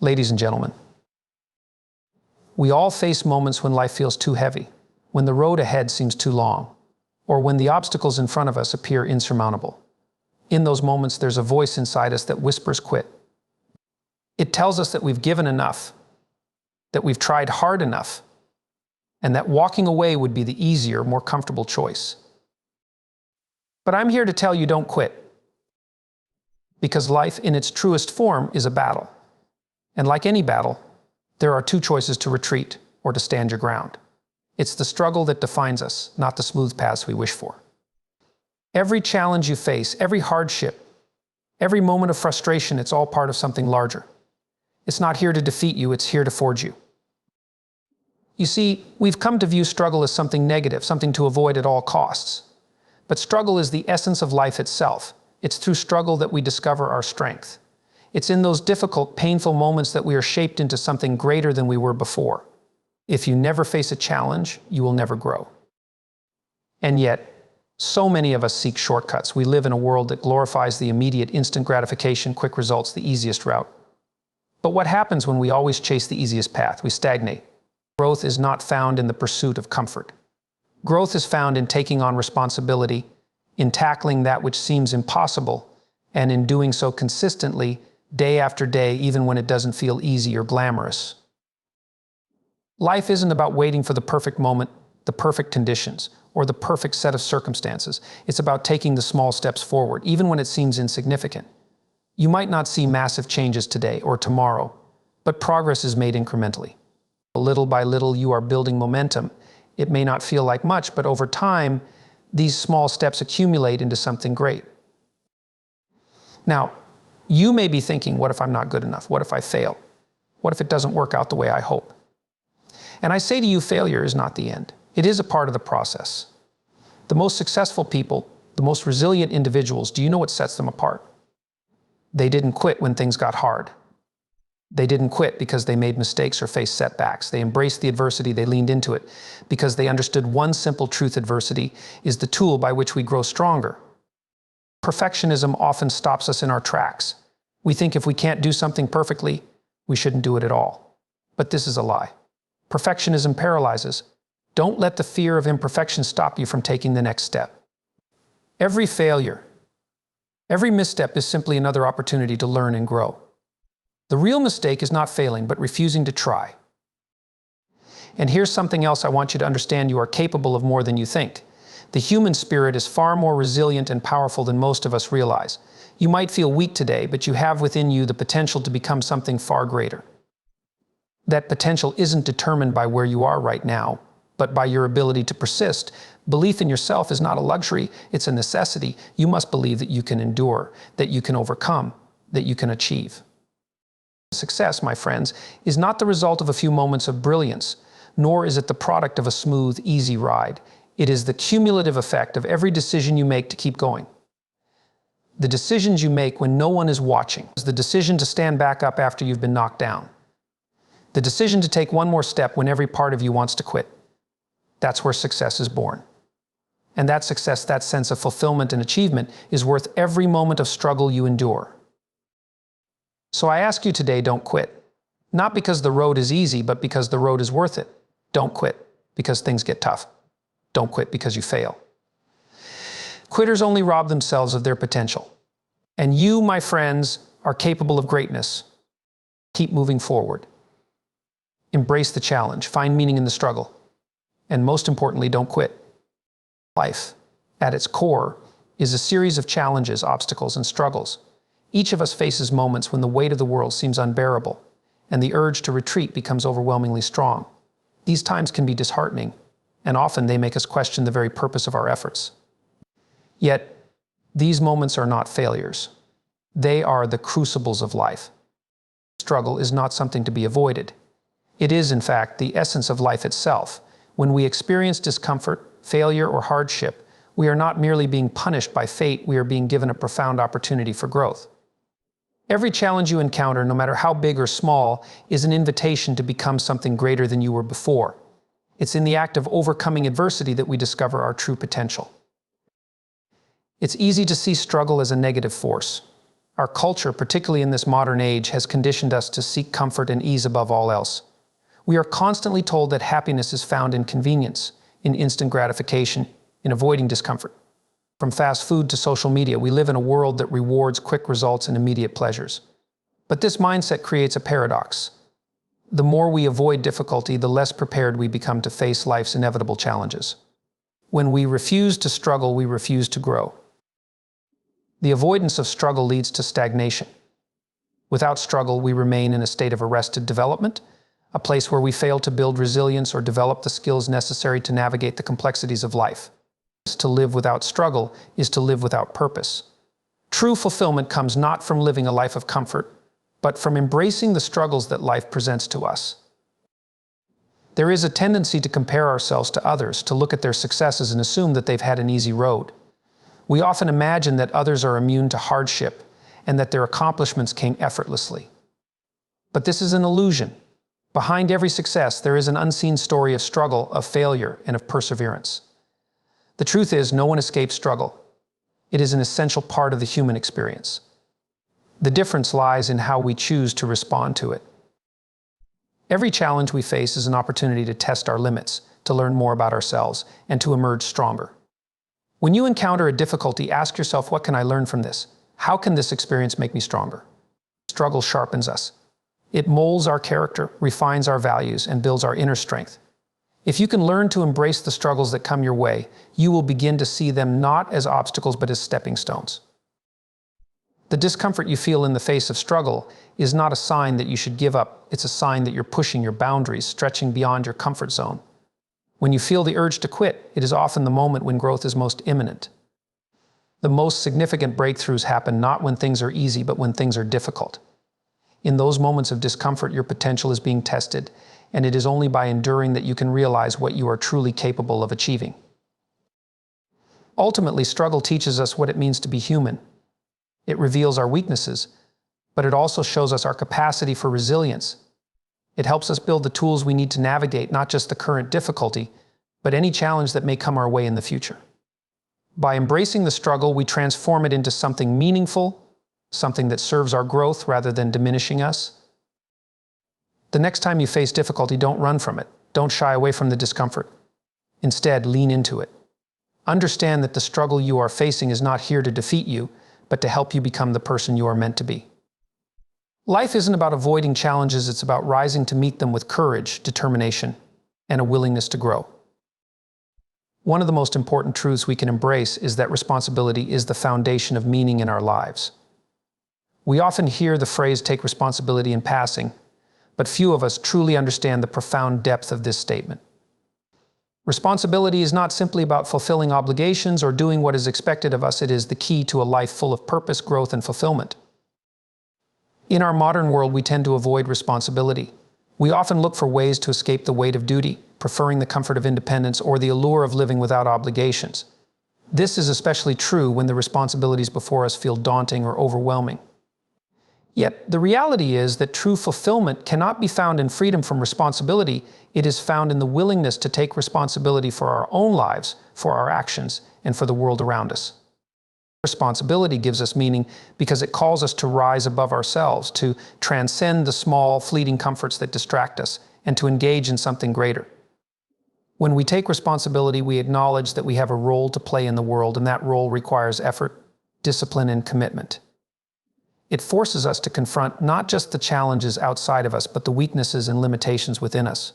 Ladies and gentlemen, we all face moments when life feels too heavy, when the road ahead seems too long, or when the obstacles in front of us appear insurmountable. In those moments, there's a voice inside us that whispers quit. It tells us that we've given enough, that we've tried hard enough, and that walking away would be the easier, more comfortable choice. But I'm here to tell you, don't quit. Because life in its truest form is a battle. And like any battle, there are two choices: to retreat or to stand your ground. It's the struggle that defines us, not the smooth paths we wish for. Every challenge you face, every hardship, every moment of frustration, it's all part of something larger. It's not here to defeat you, it's here to forge you. You see, we've come to view struggle as something negative, something to avoid at all costs. But struggle is the essence of life itself. It's through struggle that we discover our strength. It's in those difficult, painful moments that we are shaped into something greater than we were before. If you never face a challenge, you will never grow. And yet, so many of us seek shortcuts. We live in a world that glorifies the immediate, instant gratification, quick results, the easiest route. But what happens when we always chase the easiest path? We stagnate. Growth is not found in the pursuit of comfort. Growth is found in taking on responsibility, in tackling that which seems impossible, and in doing so consistently, day after day, even when it doesn't feel easy or glamorous. Life isn't about waiting for the perfect moment, the perfect conditions, or the perfect set of circumstances. It's about taking the small steps forward, even when it seems insignificant. You might not see massive changes today or tomorrow, but progress is made incrementally. Little by little, you are building momentum. It may not feel like much, but over time, these small steps accumulate into something great. Now, you may be thinking, what if I'm not good enough? What if I fail? What if it doesn't work out the way I hope? And I say to you, failure is not the end. It is a part of the process. The most successful people, the most resilient individuals, do you know what sets them apart? They didn't quit when things got hard. They didn't quit because they made mistakes or faced setbacks. They embraced the adversity, they leaned into it, because they understood one simple truth: adversity is the tool by which we grow stronger. Perfectionism often stops us in our tracks. We think if we can't do something perfectly, we shouldn't do it at all. But this is a lie. Perfectionism paralyzes. Don't let the fear of imperfection stop you from taking the next step. Every failure, every misstep is simply another opportunity to learn and grow. The real mistake is not failing, but refusing to try. And here's something else I want you to understand: you are capable of more than you think. The human spirit is far more resilient and powerful than most of us realize. You might feel weak today, but you have within you the potential to become something far greater. That potential isn't determined by where you are right now, but by your ability to persist. Belief in yourself is not a luxury, it's a necessity. You must believe that you can endure, that you can overcome, that you can achieve. Success, my friends, is not the result of a few moments of brilliance, nor is it the product of a smooth, easy ride. It is the cumulative effect of every decision you make to keep going. The decisions you make when no one is watching. The decision to stand back up after you've been knocked down. The decision to take one more step when every part of you wants to quit. That's where success is born. And that success, that sense of fulfillment and achievement, is worth every moment of struggle you endure. So I ask you today, don't quit. Not because the road is easy, but because the road is worth it. Don't quit because things get tough. Don't quit because you fail. Quitters only rob themselves of their potential. And you, my friends, are capable of greatness. Keep moving forward. Embrace the challenge. Find meaning in the struggle. And most importantly, don't quit. Life, at its core, is a series of challenges, obstacles, and struggles. Each of us faces moments when the weight of the world seems unbearable, and the urge to retreat becomes overwhelmingly strong. These times can be disheartening, and often they make us question the very purpose of our efforts. Yet, these moments are not failures. They are the crucibles of life. Struggle is not something to be avoided. It is, in fact, the essence of life itself. When we experience discomfort, failure, or hardship, we are not merely being punished by fate, we are being given a profound opportunity for growth. Every challenge you encounter, no matter how big or small, is an invitation to become something greater than you were before. It's in the act of overcoming adversity that we discover our true potential. It's easy to see struggle as a negative force, Our culture, particularly in this modern age, has conditioned us to seek comfort and ease above all else. We are constantly told that happiness is found in convenience, in instant gratification, in avoiding discomfort. From fast food to social media, we live in a world that rewards quick results and immediate pleasures. But this mindset creates a paradox. The more we avoid difficulty, the less prepared we become to face life's inevitable challenges. When we refuse to struggle, we refuse to grow. The avoidance of struggle leads to stagnation. Without struggle, we remain in a state of arrested development, a place where we fail to build resilience or develop the skills necessary to navigate the complexities of life. To live without struggle is to live without purpose. True fulfillment comes not from living a life of comfort, but from embracing the struggles that life presents to us. There is a tendency to compare ourselves to others, to look at their successes and assume that they've had an easy road. We often imagine that others are immune to hardship and that their accomplishments came effortlessly. But this is an illusion. Behind every success, there is an unseen story of struggle, of failure, and of perseverance. The truth is, no one escapes struggle. It is an essential part of the human experience. The difference lies in how we choose to respond to it. Every challenge we face is an opportunity to test our limits, to learn more about ourselves, and to emerge stronger. When you encounter a difficulty, ask yourself, what can I learn from this? How can this experience make me stronger? Struggle sharpens us. It molds our character, refines our values, and builds our inner strength. If you can learn to embrace the struggles that come your way, you will begin to see them not as obstacles but as stepping stones. The discomfort you feel in the face of struggle is not a sign that you should give up. It's a sign that you're pushing your boundaries, stretching beyond your comfort zone. When you feel the urge to quit, it is often the moment when growth is most imminent. The most significant breakthroughs happen not when things are easy, but when things are difficult. In those moments of discomfort, your potential is being tested, and it is only by enduring that you can realize what you are truly capable of achieving. Ultimately, struggle teaches us what it means to be human. It reveals our weaknesses, but it also shows us our capacity for resilience. It helps us build the tools we need to navigate not just the current difficulty, but any challenge that may come our way in the future. By embracing the struggle, we transform it into something meaningful, something that serves our growth rather than diminishing us. The next time you face difficulty, don't run from it. Don't shy away from the discomfort. Instead, lean into it. Understand that the struggle you are facing is not here to defeat you, but to help you become the person you are meant to be. Life isn't about avoiding challenges, it's about rising to meet them with courage, determination, and a willingness to grow. One of the most important truths we can embrace is that responsibility is the foundation of meaning in our lives. We often hear the phrase, take responsibility in passing, but few of us truly understand the profound depth of this statement. Responsibility is not simply about fulfilling obligations or doing what is expected of us. It is the key to a life full of purpose, growth, and fulfillment. In our modern world, we tend to avoid responsibility. We often look for ways to escape the weight of duty, preferring the comfort of independence or the allure of living without obligations. This is especially true when the responsibilities before us feel daunting or overwhelming. Yet, the reality is that true fulfillment cannot be found in freedom from responsibility. It is found in the willingness to take responsibility for our own lives, for our actions, and for the world around us. Responsibility gives us meaning because it calls us to rise above ourselves, to transcend the small, fleeting comforts that distract us, and to engage in something greater. When we take responsibility, we acknowledge that we have a role to play in the world, and that role requires effort, discipline, and commitment. It forces us to confront not just the challenges outside of us, but the weaknesses and limitations within us.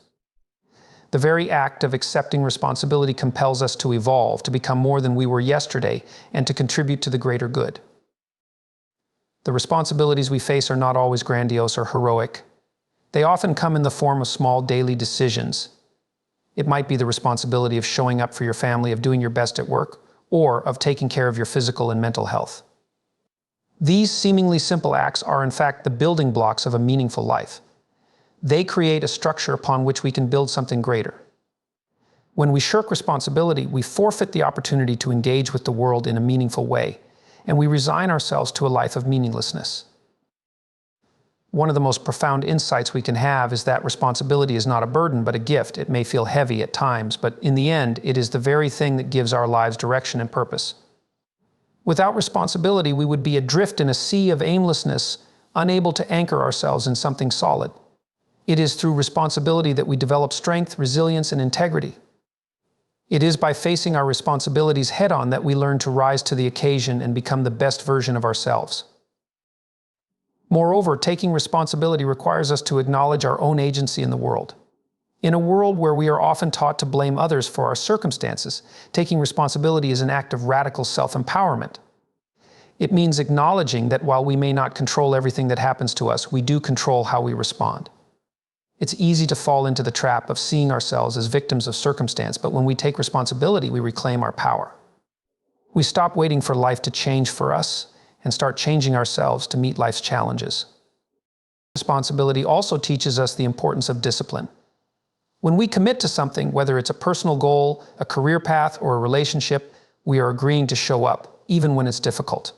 The very act of accepting responsibility compels us to evolve, to become more than we were yesterday, and to contribute to the greater good. The responsibilities we face are not always grandiose or heroic. They often come in the form of small daily decisions. It might be the responsibility of showing up for your family, of doing your best at work, or of taking care of your physical and mental health. These seemingly simple acts are in fact the building blocks of a meaningful life. They create a structure upon which we can build something greater. When we shirk responsibility, we forfeit the opportunity to engage with the world in a meaningful way, and we resign ourselves to a life of meaninglessness. One of the most profound insights we can have is that responsibility is not a burden, but a gift. It may feel heavy at times, but in the end, it is the very thing that gives our lives direction and purpose. Without responsibility, we would be adrift in a sea of aimlessness, unable to anchor ourselves in something solid. It is through responsibility that we develop strength, resilience, and integrity. It is by facing our responsibilities head-on that we learn to rise to the occasion and become the best version of ourselves. Moreover, taking responsibility requires us to acknowledge our own agency in the world. In a world where we are often taught to blame others for our circumstances, taking responsibility is an act of radical self-empowerment. It means acknowledging that while we may not control everything that happens to us, we do control how we respond. It's easy to fall into the trap of seeing ourselves as victims of circumstance, but when we take responsibility, we reclaim our power. We stop waiting for life to change for us and start changing ourselves to meet life's challenges. Responsibility also teaches us the importance of discipline. When we commit to something, whether it's a personal goal, a career path, or a relationship, we are agreeing to show up, even when it's difficult.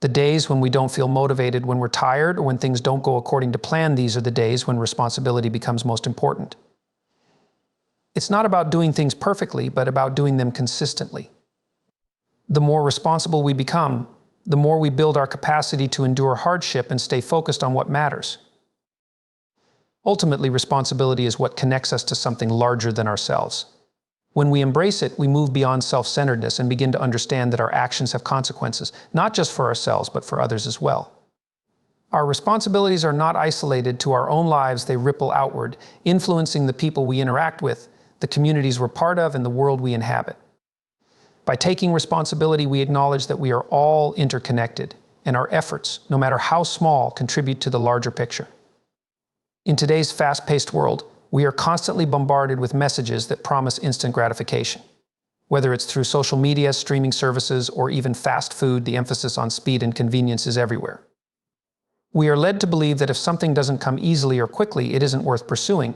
The days when we don't feel motivated, when we're tired, or when things don't go according to plan, these are the days when responsibility becomes most important. It's not about doing things perfectly, but about doing them consistently. The more responsible we become, the more we build our capacity to endure hardship and stay focused on what matters. Ultimately, responsibility is what connects us to something larger than ourselves. When we embrace it, we move beyond self-centeredness and begin to understand that our actions have consequences, not just for ourselves, but for others as well. Our responsibilities are not isolated to our own lives, they ripple outward, influencing the people we interact with, the communities we're part of, and the world we inhabit. By taking responsibility, we acknowledge that we are all interconnected, and our efforts, no matter how small, contribute to the larger picture. In today's fast-paced world, we are constantly bombarded with messages that promise instant gratification. Whether it's through social media, streaming services, or even fast food, the emphasis on speed and convenience is everywhere. We are led to believe that if something doesn't come easily or quickly, it isn't worth pursuing.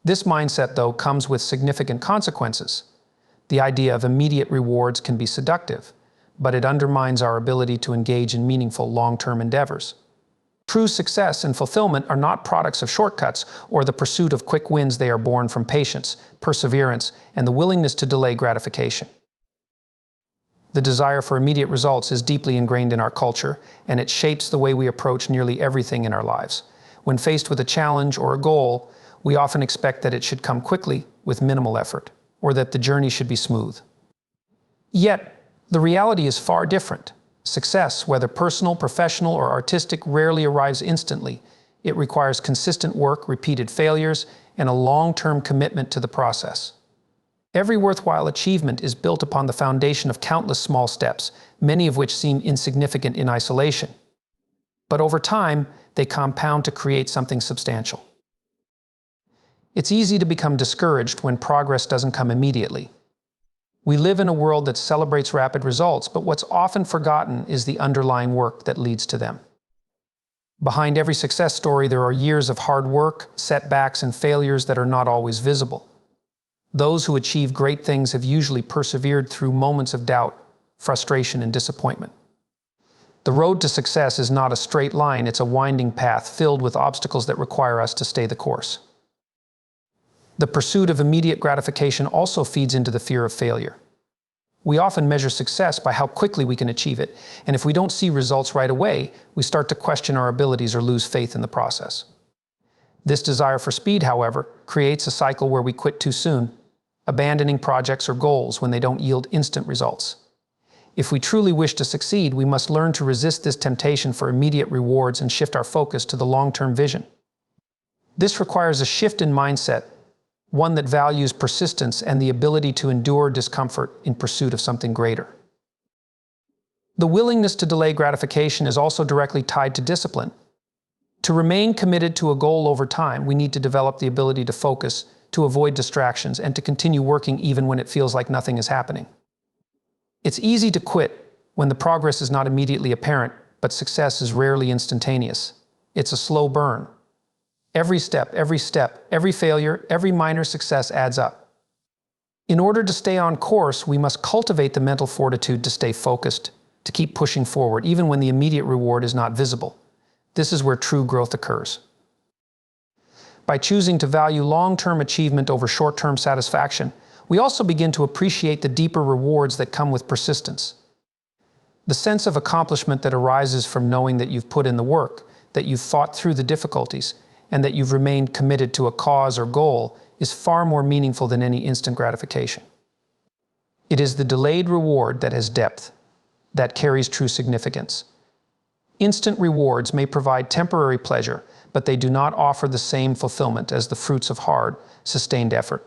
This mindset, though, comes with significant consequences. The idea of immediate rewards can be seductive, but it undermines our ability to engage in meaningful long-term endeavors. True success and fulfillment are not products of shortcuts or the pursuit of quick wins. They are born from patience, perseverance, and the willingness to delay gratification. The desire for immediate results is deeply ingrained in our culture, and it shapes the way we approach nearly everything in our lives. When faced with a challenge or a goal, we often expect that it should come quickly with minimal effort, or that the journey should be smooth. Yet, the reality is far different. Success, whether personal, professional, or artistic, rarely arrives instantly. It requires consistent work, repeated failures, and a long-term commitment to the process. Every worthwhile achievement is built upon the foundation of countless small steps, many of which seem insignificant in isolation. But over time, they compound to create something substantial. It's easy to become discouraged when progress doesn't come immediately. We live in a world that celebrates rapid results, but what's often forgotten is the underlying work that leads to them. Behind every success story, there are years of hard work, setbacks, and failures that are not always visible. Those who achieve great things have usually persevered through moments of doubt, frustration, and disappointment. The road to success is not a straight line, it's a winding path filled with obstacles that require us to stay the course. The pursuit of immediate gratification also feeds into the fear of failure. We often measure success by how quickly we can achieve it, and if we don't see results right away, we start to question our abilities or lose faith in the process. This desire for speed, however, creates a cycle where we quit too soon, abandoning projects or goals when they don't yield instant results. If we truly wish to succeed, we must learn to resist this temptation for immediate rewards and shift our focus to the long-term vision. This requires a shift in mindset, one that values persistence and the ability to endure discomfort in pursuit of something greater. The willingness to delay gratification is also directly tied to discipline. To remain committed to a goal over time, we need to develop the ability to focus, to avoid distractions, and to continue working even when it feels like nothing is happening. It's easy to quit when the progress is not immediately apparent, but success is rarely instantaneous. It's a slow burn. Every step, every failure, every minor success adds up. In order to stay on course, we must cultivate the mental fortitude to stay focused, to keep pushing forward, even when the immediate reward is not visible. This is where true growth occurs. By choosing to value long-term achievement over short-term satisfaction, we also begin to appreciate the deeper rewards that come with persistence. The sense of accomplishment that arises from knowing that you've put in the work, that you've fought through the difficulties, and that you've remained committed to a cause or goal is far more meaningful than any instant gratification. It is the delayed reward that has depth, that carries true significance. Instant rewards may provide temporary pleasure, but they do not offer the same fulfillment as the fruits of hard, sustained effort.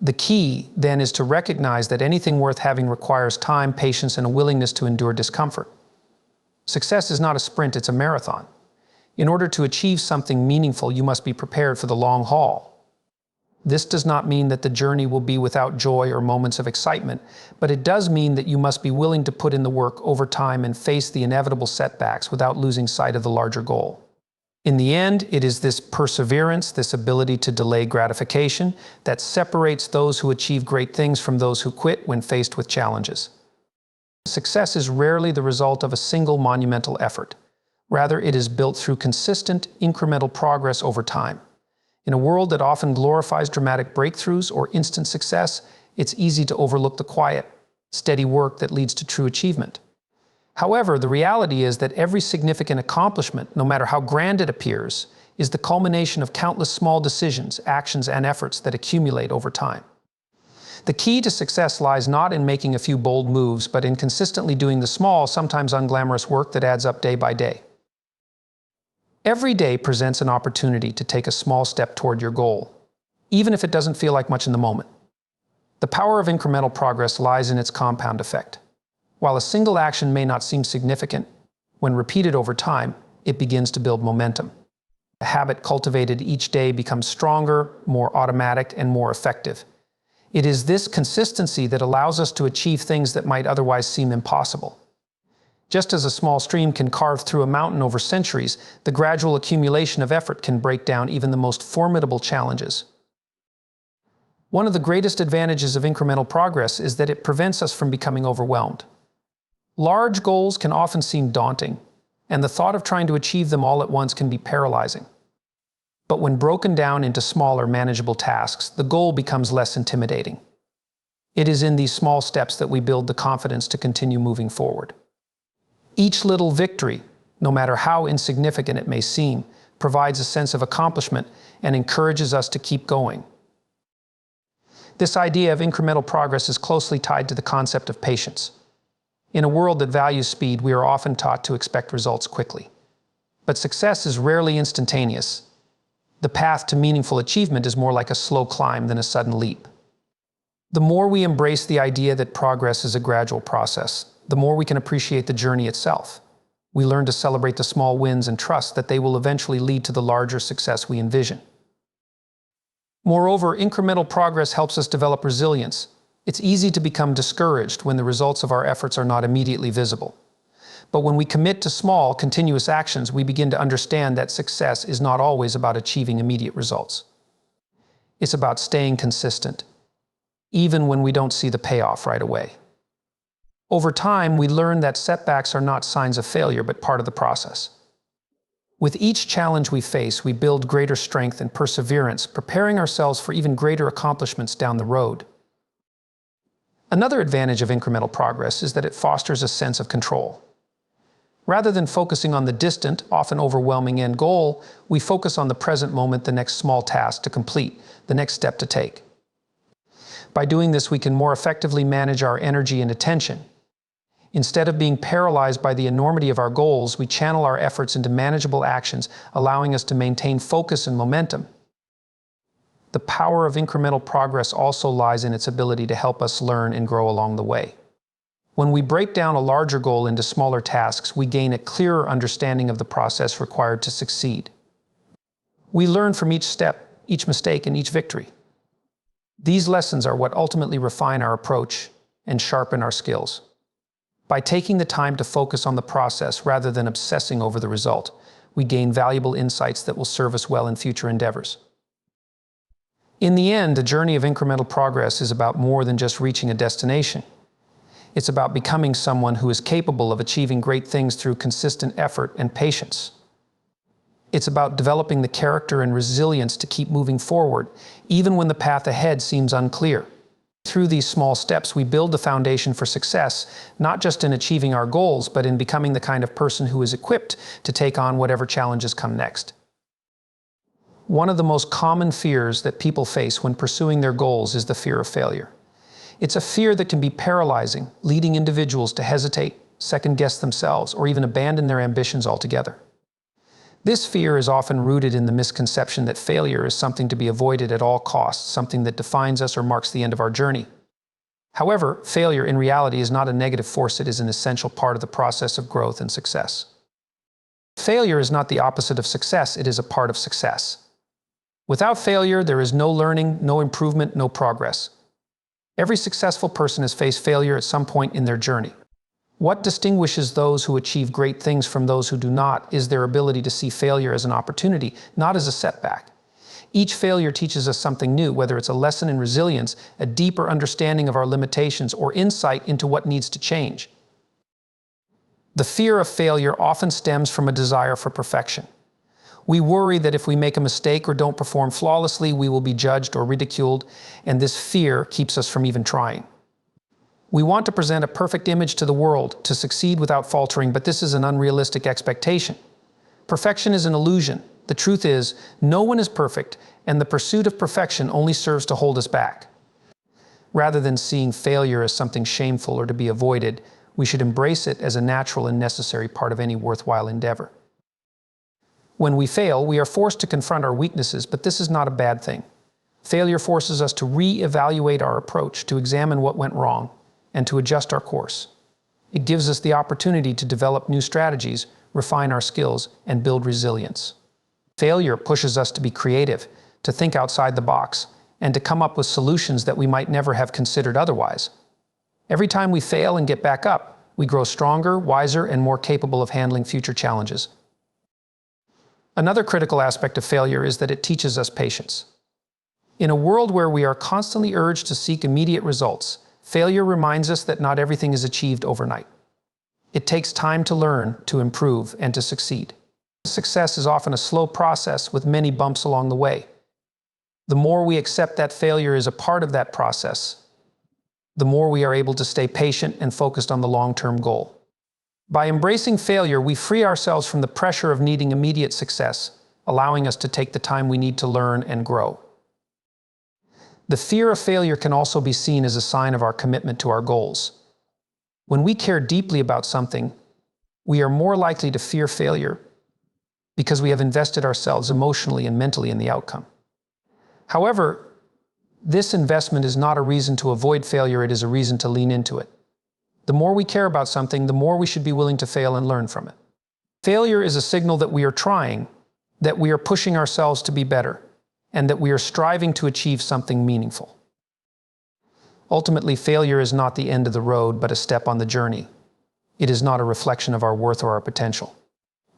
The key, then, is to recognize that anything worth having requires time, patience, and a willingness to endure discomfort. Success is not a sprint, it's a marathon. In order to achieve something meaningful, you must be prepared for the long haul. This does not mean that the journey will be without joy or moments of excitement, but it does mean that you must be willing to put in the work over time and face the inevitable setbacks without losing sight of the larger goal. In the end, it is this perseverance, this ability to delay gratification, that separates those who achieve great things from those who quit when faced with challenges. Success is rarely the result of a single monumental effort. Rather, it is built through consistent, incremental progress over time. In a world that often glorifies dramatic breakthroughs or instant success, it's easy to overlook the quiet, steady work that leads to true achievement. However, the reality is that every significant accomplishment, no matter how grand it appears, is the culmination of countless small decisions, actions, and efforts that accumulate over time. The key to success lies not in making a few bold moves, but in consistently doing the small, sometimes unglamorous work that adds up day by day. Every day presents an opportunity to take a small step toward your goal, even if it doesn't feel like much in the moment. The power of incremental progress lies in its compound effect. While a single action may not seem significant, when repeated over time, it begins to build momentum. A habit cultivated each day becomes stronger, more automatic, and more effective. It is this consistency that allows us to achieve things that might otherwise seem impossible. Just as a small stream can carve through a mountain over centuries, the gradual accumulation of effort can break down even the most formidable challenges. One of the greatest advantages of incremental progress is that it prevents us from becoming overwhelmed. Large goals can often seem daunting, and the thought of trying to achieve them all at once can be paralyzing. But when broken down into smaller, manageable tasks, the goal becomes less intimidating. It is in these small steps that we build the confidence to continue moving forward. Each little victory, no matter how insignificant it may seem, provides a sense of accomplishment and encourages us to keep going. This idea of incremental progress is closely tied to the concept of patience. In a world that values speed, we are often taught to expect results quickly. But success is rarely instantaneous. The path to meaningful achievement is more like a slow climb than a sudden leap. The more we embrace the idea that progress is a gradual process, the more we can appreciate the journey itself. We learn to celebrate the small wins and trust that they will eventually lead to the larger success we envision. Moreover, incremental progress helps us develop resilience. It's easy to become discouraged when the results of our efforts are not immediately visible. But when we commit to small, continuous actions, we begin to understand that success is not always about achieving immediate results. It's about staying consistent, even when we don't see the payoff right away. Over time, we learn that setbacks are not signs of failure, but part of the process. With each challenge we face, we build greater strength and perseverance, preparing ourselves for even greater accomplishments down the road. Another advantage of incremental progress is that it fosters a sense of control. Rather than focusing on the distant, often overwhelming end goal, we focus on the present moment, the next small task to complete, the next step to take. By doing this, we can more effectively manage our energy and attention. Instead of being paralyzed by the enormity of our goals, we channel our efforts into manageable actions, allowing us to maintain focus and momentum. The power of incremental progress also lies in its ability to help us learn and grow along the way. When we break down a larger goal into smaller tasks, we gain a clearer understanding of the process required to succeed. We learn from each step, each mistake, and each victory. These lessons are what ultimately refine our approach and sharpen our skills. By taking the time to focus on the process rather than obsessing over the result, we gain valuable insights that will serve us well in future endeavors. In the end, the journey of incremental progress is about more than just reaching a destination. It's about becoming someone who is capable of achieving great things through consistent effort and patience. It's about developing the character and resilience to keep moving forward, even when the path ahead seems unclear. Through these small steps, we build the foundation for success, not just in achieving our goals, but in becoming the kind of person who is equipped to take on whatever challenges come next. One of the most common fears that people face when pursuing their goals is the fear of failure. It's a fear that can be paralyzing, leading individuals to hesitate, second-guess themselves, or even abandon their ambitions altogether. This fear is often rooted in the misconception that failure is something to be avoided at all costs, something that defines us or marks the end of our journey. However, failure in reality is not a negative force, it is an essential part of the process of growth and success. Failure is not the opposite of success, it is a part of success. Without failure, there is no learning, no improvement, no progress. Every successful person has faced failure at some point in their journey. What distinguishes those who achieve great things from those who do not is their ability to see failure as an opportunity, not as a setback. Each failure teaches us something new, whether it's a lesson in resilience, a deeper understanding of our limitations, or insight into what needs to change. The fear of failure often stems from a desire for perfection. We worry that if we make a mistake or don't perform flawlessly, we will be judged or ridiculed, and this fear keeps us from even trying. We want to present a perfect image to the world, to succeed without faltering, but this is an unrealistic expectation. Perfection is an illusion. The truth is, no one is perfect, and the pursuit of perfection only serves to hold us back. Rather than seeing failure as something shameful or to be avoided, we should embrace it as a natural and necessary part of any worthwhile endeavor. When we fail, we are forced to confront our weaknesses, but this is not a bad thing. Failure forces us to re-evaluate our approach, to examine what went wrong, and to adjust our course. It gives us the opportunity to develop new strategies, refine our skills, and build resilience. Failure pushes us to be creative, to think outside the box, and to come up with solutions that we might never have considered otherwise. Every time we fail and get back up, we grow stronger, wiser, and more capable of handling future challenges. Another critical aspect of failure is that it teaches us patience. In a world where we are constantly urged to seek immediate results, failure reminds us that not everything is achieved overnight. It takes time to learn, to improve, and to succeed. Success is often a slow process with many bumps along the way. The more we accept that failure is a part of that process, the more we are able to stay patient and focused on the long-term goal. By embracing failure, we free ourselves from the pressure of needing immediate success, allowing us to take the time we need to learn and grow. The fear of failure can also be seen as a sign of our commitment to our goals. When we care deeply about something, we are more likely to fear failure because we have invested ourselves emotionally and mentally in the outcome. However, this investment is not a reason to avoid failure, it is a reason to lean into it. The more we care about something, the more we should be willing to fail and learn from it. Failure is a signal that we are trying, that we are pushing ourselves to be better, and that we are striving to achieve something meaningful. Ultimately, failure is not the end of the road, but a step on the journey. It is not a reflection of our worth or our potential.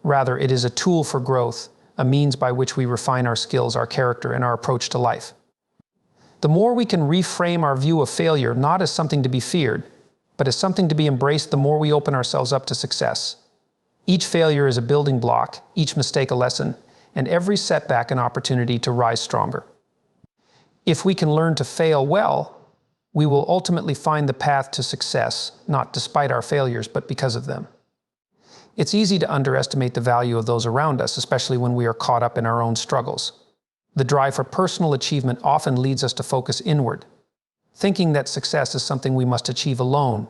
Rather, it is a tool for growth, a means by which we refine our skills, our character, and our approach to life. The more we can reframe our view of failure, not as something to be feared, but as something to be embraced, the more we open ourselves up to success. Each failure is a building block, each mistake a lesson, and every setback an opportunity to rise stronger. If we can learn to fail well, we will ultimately find the path to success, not despite our failures, but because of them. It's easy to underestimate the value of those around us, especially when we are caught up in our own struggles. The drive for personal achievement often leads us to focus inward, thinking that success is something we must achieve alone,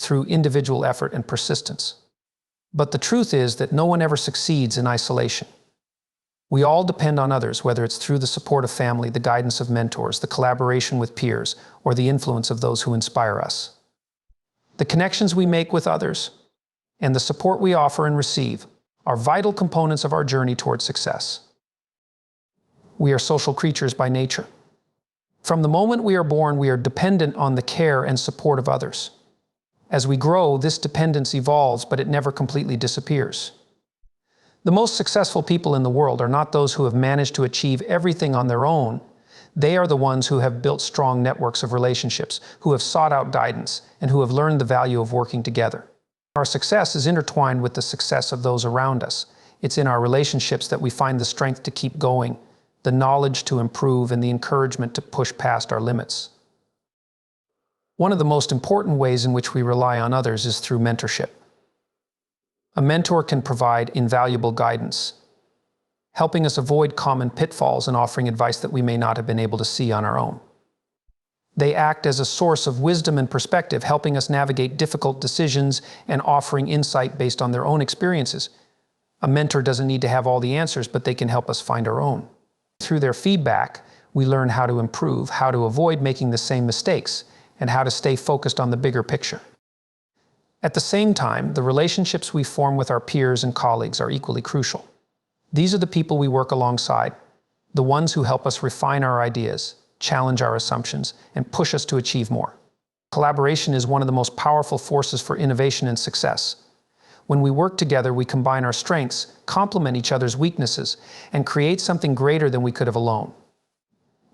through individual effort and persistence. But the truth is that no one ever succeeds in isolation. We all depend on others, whether it's through the support of family, the guidance of mentors, the collaboration with peers, or the influence of those who inspire us. The connections we make with others, and the support we offer and receive, are vital components of our journey towards success. We are social creatures by nature. From the moment we are born, we are dependent on the care and support of others. As we grow, this dependence evolves, but it never completely disappears. The most successful people in the world are not those who have managed to achieve everything on their own. They are the ones who have built strong networks of relationships, who have sought out guidance, and who have learned the value of working together. Our success is intertwined with the success of those around us. It's in our relationships that we find the strength to keep going, the knowledge to improve, and the encouragement to push past our limits. One of the most important ways in which we rely on others is through mentorship. A mentor can provide invaluable guidance, helping us avoid common pitfalls and offering advice that we may not have been able to see on our own. They act as a source of wisdom and perspective, helping us navigate difficult decisions and offering insight based on their own experiences. A mentor doesn't need to have all the answers, but they can help us find our own. Through their feedback, we learn how to improve, how to avoid making the same mistakes, and how to stay focused on the bigger picture. At the same time, the relationships we form with our peers and colleagues are equally crucial. These are the people we work alongside, the ones who help us refine our ideas, challenge our assumptions, and push us to achieve more. Collaboration is one of the most powerful forces for innovation and success. When we work together, we combine our strengths, complement each other's weaknesses, and create something greater than we could have alone.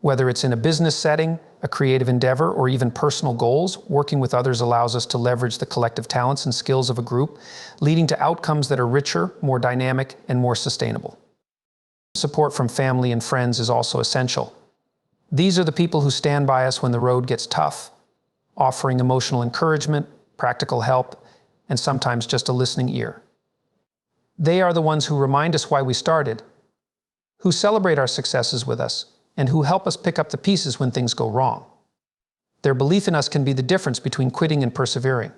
Whether it's in a business setting, a creative endeavor, or even personal goals, working with others allows us to leverage the collective talents and skills of a group, leading to outcomes that are richer, more dynamic, and more sustainable. Support from family and friends is also essential. These are the people who stand by us when the road gets tough, offering emotional encouragement, practical help, and sometimes just a listening ear. They are the ones who remind us why we started, who celebrate our successes with us, and who help us pick up the pieces when things go wrong. Their belief in us can be the difference between quitting and persevering.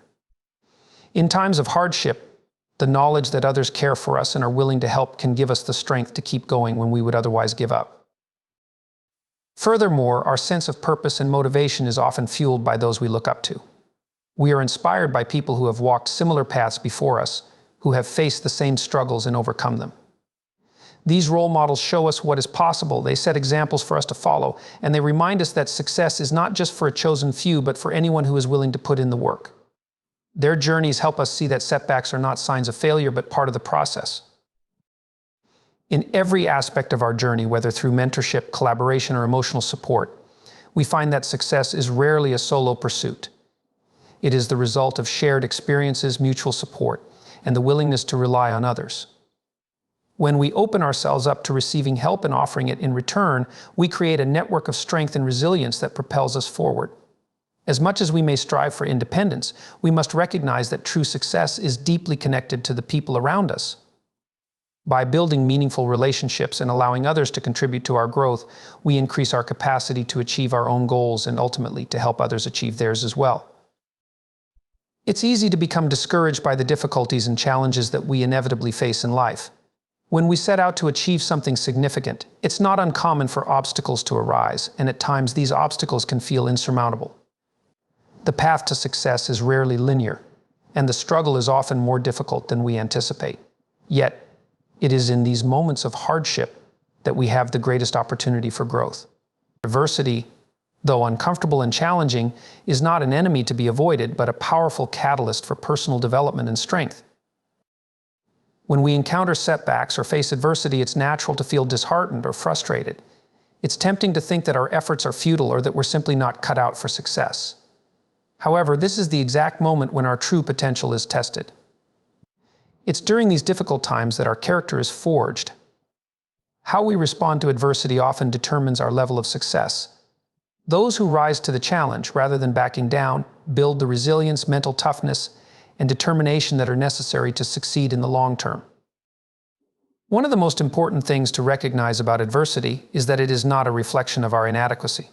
In times of hardship, the knowledge that others care for us and are willing to help can give us the strength to keep going when we would otherwise give up. Furthermore, our sense of purpose and motivation is often fueled by those we look up to. We are inspired by people who have walked similar paths before us, who have faced the same struggles and overcome them. These role models show us what is possible, they set examples for us to follow, and they remind us that success is not just for a chosen few, but for anyone who is willing to put in the work. Their journeys help us see that setbacks are not signs of failure, but part of the process. In every aspect of our journey, whether through mentorship, collaboration, or emotional support, we find that success is rarely a solo pursuit. It is the result of shared experiences, mutual support, and the willingness to rely on others. When we open ourselves up to receiving help and offering it in return, we create a network of strength and resilience that propels us forward. As much as we may strive for independence, we must recognize that true success is deeply connected to the people around us. By building meaningful relationships and allowing others to contribute to our growth, we increase our capacity to achieve our own goals and ultimately to help others achieve theirs as well. It's easy to become discouraged by the difficulties and challenges that we inevitably face in life. When we set out to achieve something significant, it's not uncommon for obstacles to arise, and at times these obstacles can feel insurmountable. The path to success is rarely linear, and the struggle is often more difficult than we anticipate. Yet, it is in these moments of hardship that we have the greatest opportunity for growth. Adversity, though uncomfortable and challenging, is not an enemy to be avoided, but a powerful catalyst for personal development and strength. When we encounter setbacks or face adversity, it's natural to feel disheartened or frustrated. It's tempting to think that our efforts are futile or that we're simply not cut out for success. However, this is the exact moment when our true potential is tested. It's during these difficult times that our character is forged. How we respond to adversity often determines our level of success. Those who rise to the challenge rather than backing down build the resilience, mental toughness, and determination that are necessary to succeed in the long term. One of the most important things to recognize about adversity is that it is not a reflection of our inadequacy.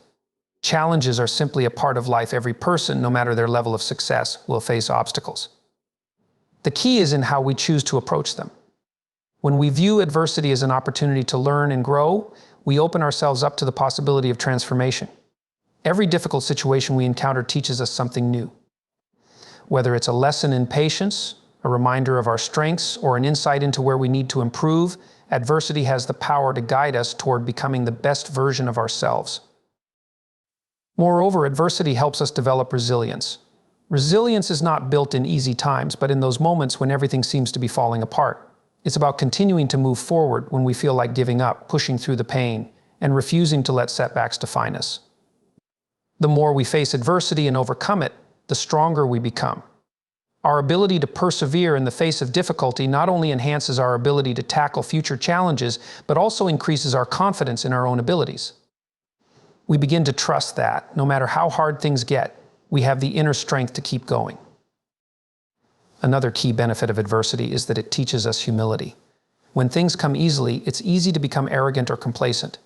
Challenges are simply a part of life. Every person, no matter their level of success, will face obstacles. The key is in how we choose to approach them. When we view adversity as an opportunity to learn and grow, we open ourselves up to the possibility of transformation. Every difficult situation we encounter teaches us something new. Whether it's a lesson in patience, a reminder of our strengths, or an insight into where we need to improve, adversity has the power to guide us toward becoming the best version of ourselves. Moreover, adversity helps us develop resilience. Resilience is not built in easy times, but in those moments when everything seems to be falling apart. It's about continuing to move forward when we feel like giving up, pushing through the pain, and refusing to let setbacks define us. The more we face adversity and overcome it, the stronger we become. Our ability to persevere in the face of difficulty not only enhances our ability to tackle future challenges, but also increases our confidence in our own abilities. We begin to trust that, no matter how hard things get, we have the inner strength to keep going. Another key benefit of adversity is that it teaches us humility. When things come easily, it's easy to become arrogant or complacent.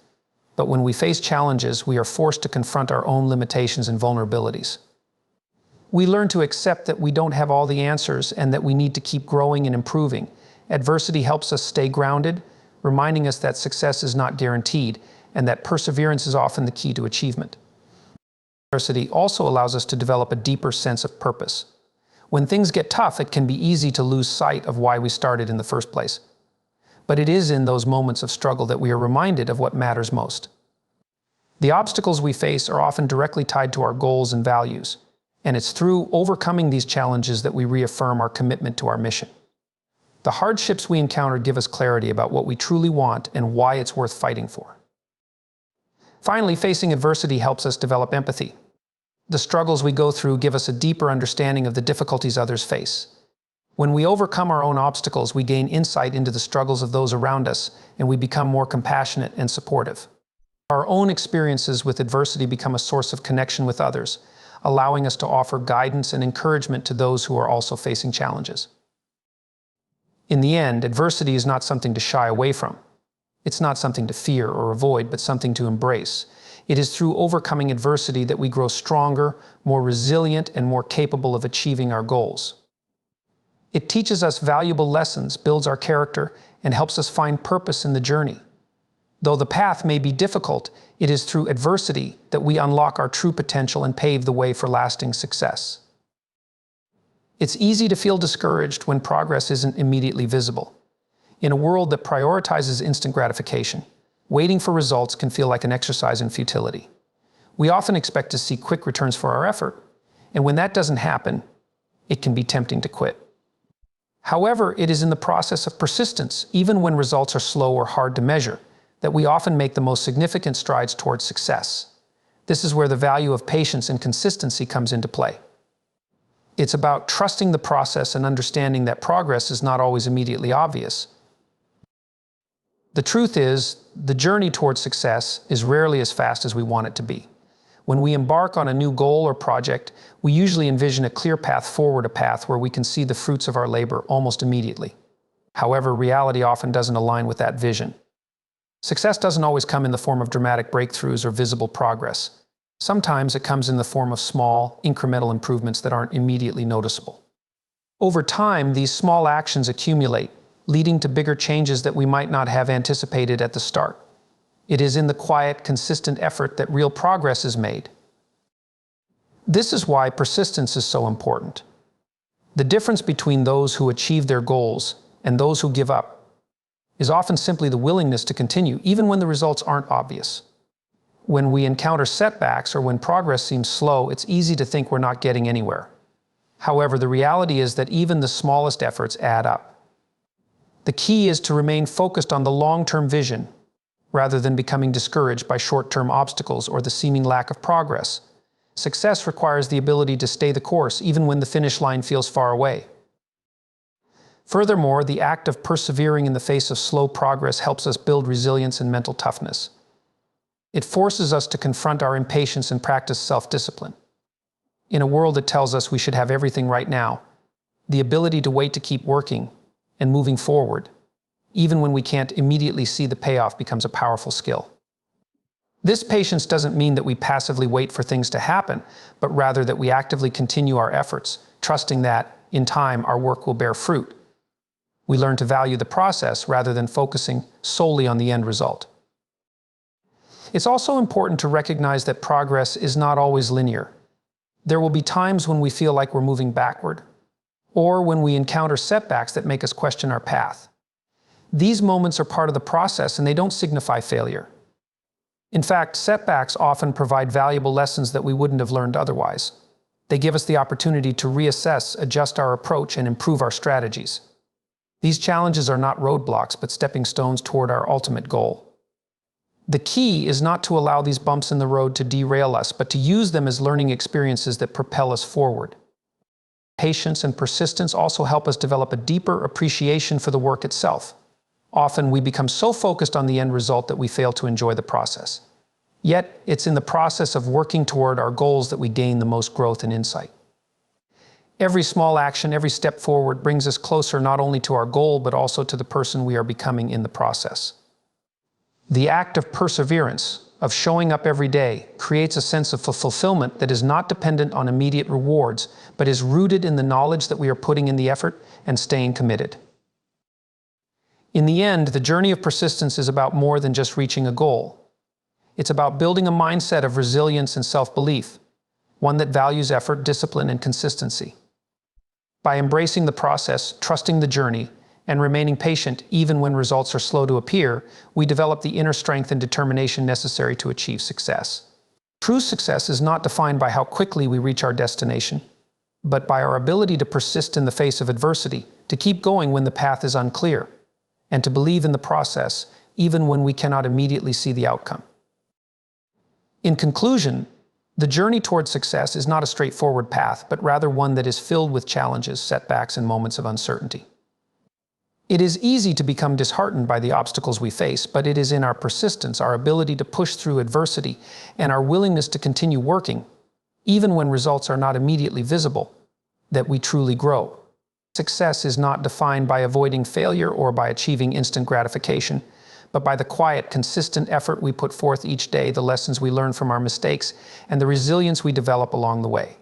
But when we face challenges, we are forced to confront our own limitations and vulnerabilities. We learn to accept that we don't have all the answers and that we need to keep growing and improving. Adversity helps us stay grounded, reminding us that success is not guaranteed and that perseverance is often the key to achievement. Adversity also allows us to develop a deeper sense of purpose. When things get tough, it can be easy to lose sight of why we started in the first place. But it is in those moments of struggle that we are reminded of what matters most. The obstacles we face are often directly tied to our goals and values, and it's through overcoming these challenges that we reaffirm our commitment to our mission. The hardships we encounter give us clarity about what we truly want and why it's worth fighting for. Finally, facing adversity helps us develop empathy. The struggles we go through give us a deeper understanding of the difficulties others face. When we overcome our own obstacles, we gain insight into the struggles of those around us, and we become more compassionate and supportive. Our own experiences with adversity become a source of connection with others, allowing us to offer guidance and encouragement to those who are also facing challenges. In the end, adversity is not something to shy away from. It's not something to fear or avoid, but something to embrace. It is through overcoming adversity that we grow stronger, more resilient, and more capable of achieving our goals. It teaches us valuable lessons, builds our character, and helps us find purpose in the journey. Though the path may be difficult, it is through adversity that we unlock our true potential and pave the way for lasting success. It's easy to feel discouraged when progress isn't immediately visible. In a world that prioritizes instant gratification, waiting for results can feel like an exercise in futility. We often expect to see quick returns for our effort, and when that doesn't happen, it can be tempting to quit. However, it is in the process of persistence, even when results are slow or hard to measure, that we often make the most significant strides towards success. This is where the value of patience and consistency comes into play. It's about trusting the process and understanding that progress is not always immediately obvious. The truth is, the journey towards success is rarely as fast as we want it to be. When we embark on a new goal or project, we usually envision a clear path forward, a path where we can see the fruits of our labor almost immediately. However, reality often doesn't align with that vision. Success doesn't always come in the form of dramatic breakthroughs or visible progress. Sometimes it comes in the form of small, incremental improvements that aren't immediately noticeable. Over time, these small actions accumulate, leading to bigger changes that we might not have anticipated at the start. It is in the quiet, consistent effort that real progress is made. This is why persistence is so important. The difference between those who achieve their goals and those who give up is often simply the willingness to continue, even when the results aren't obvious. When we encounter setbacks or when progress seems slow, it's easy to think we're not getting anywhere. However, the reality is that even the smallest efforts add up. The key is to remain focused on the long-term vision, rather than becoming discouraged by short-term obstacles or the seeming lack of progress. Success requires the ability to stay the course even when the finish line feels far away. Furthermore, the act of persevering in the face of slow progress helps us build resilience and mental toughness. It forces us to confront our impatience and practice self-discipline. In a world that tells us we should have everything right now, the ability to wait to keep working and moving forward, even when we can't immediately see the payoff, becomes a powerful skill. This patience doesn't mean that we passively wait for things to happen, but rather that we actively continue our efforts, trusting that, in time, our work will bear fruit. We learn to value the process rather than focusing solely on the end result. It's also important to recognize that progress is not always linear. There will be times when we feel like we're moving backward, or when we encounter setbacks that make us question our path. These moments are part of the process and they don't signify failure. In fact, setbacks often provide valuable lessons that we wouldn't have learned otherwise. They give us the opportunity to reassess, adjust our approach, and improve our strategies. These challenges are not roadblocks, but stepping stones toward our ultimate goal. The key is not to allow these bumps in the road to derail us, but to use them as learning experiences that propel us forward. Patience and persistence also help us develop a deeper appreciation for the work itself. Often we become so focused on the end result that we fail to enjoy the process. Yet, it's in the process of working toward our goals that we gain the most growth and insight. Every small action, every step forward brings us closer not only to our goal, but also to the person we are becoming in the process. The act of perseverance, of showing up every day, creates a sense of fulfillment that is not dependent on immediate rewards, but is rooted in the knowledge that we are putting in the effort and staying committed. In the end, the journey of persistence is about more than just reaching a goal. It's about building a mindset of resilience and self-belief, one that values effort, discipline, and consistency. By embracing the process, trusting the journey, and remaining patient even when results are slow to appear, we develop the inner strength and determination necessary to achieve success. True success is not defined by how quickly we reach our destination, but by our ability to persist in the face of adversity, to keep going when the path is unclear, and to believe in the process even when we cannot immediately see the outcome. In conclusion, the journey toward success is not a straightforward path, but rather one that is filled with challenges, setbacks, and moments of uncertainty. It is easy to become disheartened by the obstacles we face, but it is in our persistence, our ability to push through adversity, and our willingness to continue working, even when results are not immediately visible, that we truly grow. Success is not defined by avoiding failure or by achieving instant gratification, but by the quiet, consistent effort we put forth each day, the lessons we learn from our mistakes, and the resilience we develop along the way.